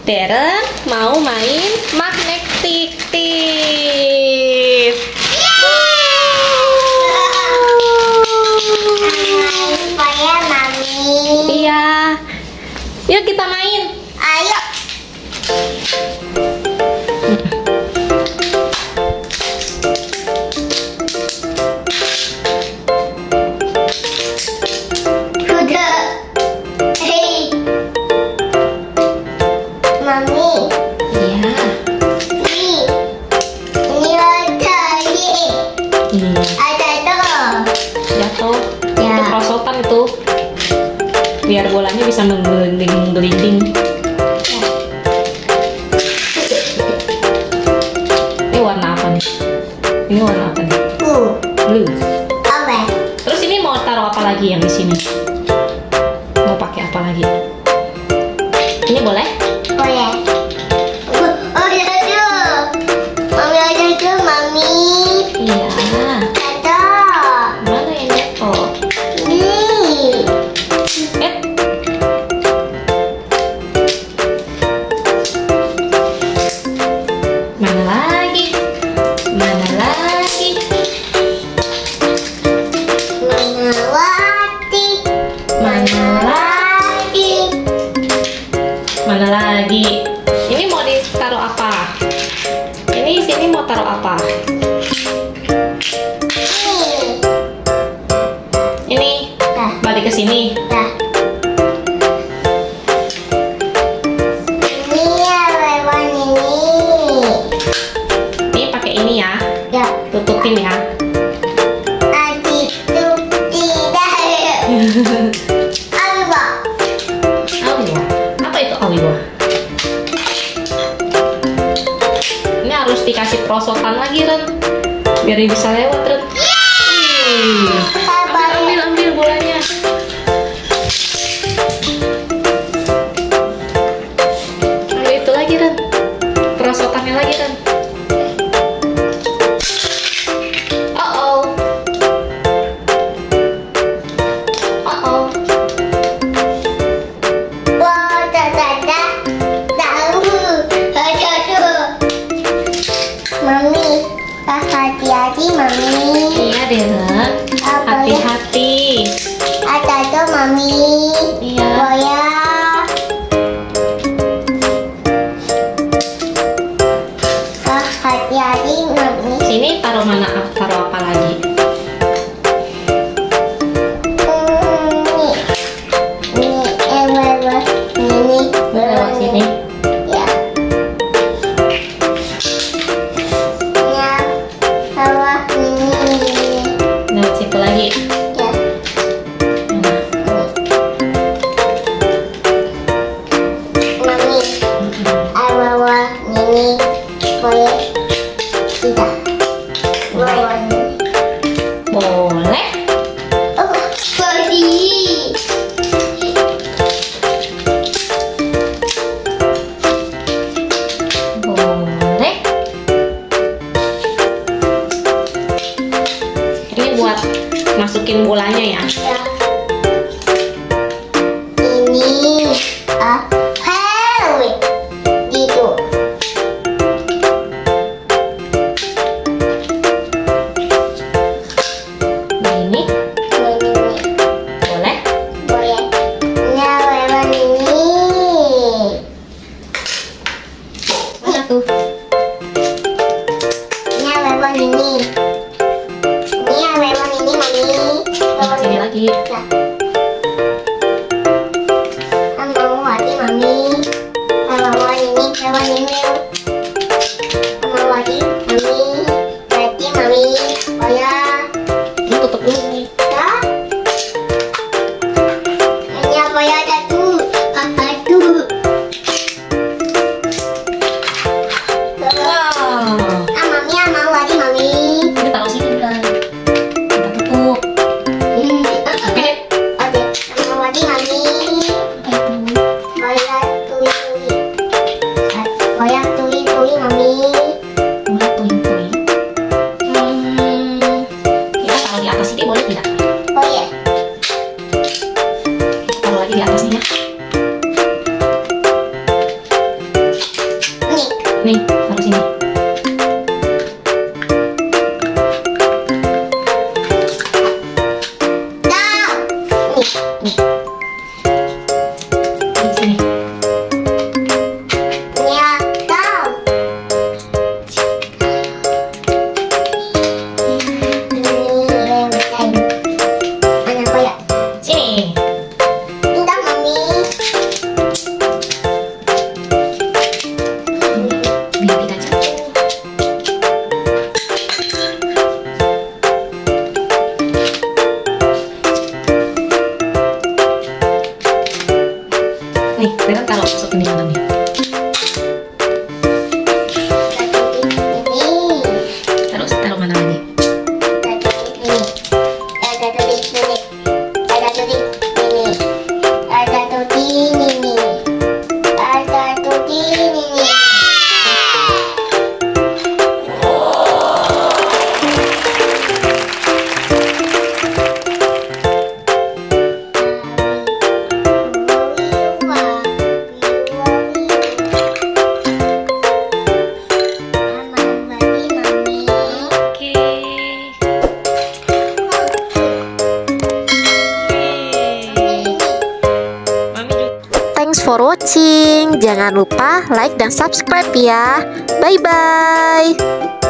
Darren mau main magnetik. Supaya mami. Iya. Yuk kita main. Ayo. Sudah. Hei. Mami. Iya. Ini ada ini. Iya. Ada tuh. Jatuh. Ya. Itu perosotan itu. Biar bolanya bisa menggelinding. Ini warna apa nih? Ini warna apa nih? Blue. Apa? Terus ini mau taruh apa lagi yang di sini? Mau pakai apa lagi? Ini boleh? Boleh. Oh ya tuh. Mami ada tuh mami. Iya. Ada. Mana yang jatuh? Nih. Mana lagi? Mana lagi? Manawati. Mana lagi? Mana lagi? Ini mau ditaruh apa? Ini sini mau taruh apa? Nih. Ini Dah. balik ke sini. Dah. Ini ya lewat ini. Ini pakai ini ya. Ya. Tutupin ya. Adik tuh tidak. Apa? Awiwa. Apa itu awiwa? Ini harus dikasih perosotan lagi, Ren. Biar dia bisa lewat, Ren. Ambil bolanya. Ambil itu lagi, Ren. Perosotannya lagi, Ren. Oh. Wah, ada tahu. Ada tuh. Mami, hati-hati mami. Iya, Ren. Apa ya? Hati-hati. Ada tuh mami. Iya. Boya. Hati-hati mami. Sini taruh mana? Taruh apa lagi? Ini. Lewat sini. Ya. Ya. Bawah ini. Lewat situ lagi. Ya. Mami. Bawah ini. Boleh. Tidak. Bawah ini. Boleh. Oh, sorry. Boleh. Ini buat masukin bolanya ya. Ya. Ini Harry gitu. Ini boleh. Boleh. Ini lewat ini. Mana tuh? Ini lewat ini. Ini lewat ini mami. Lewat Sini lagi. Ya. Mau lagi mami. Lewat ini. Lewat ini. Mau lagi mami. Lagi mami. Oh ya. Ini tutup dulu nih. Ya. Ini apa ya ada tuh? Apa tuh? Wow. Mami mau lagi mami. Ini taruh sini kan. Kita tutup. Oke. Oke, mau lagi mami. Boya tui tui. Boya tui tui mami. Udah tuing-tuing. Kita taruh di atas ini boleh tidak? Oh ya. Taruh lagi di atasnya. Nih, taruh sini. Nih. Di sini. Ya, tahu. Mana aku ya? Sini. Enggak, Mami. Biar tidak jatuh. Nih, Rena taruh masuk ke dalamnya. Taruh mana lagi? Oke. Thanks for watching. Jangan lupa like dan subscribe ya. Bye bye.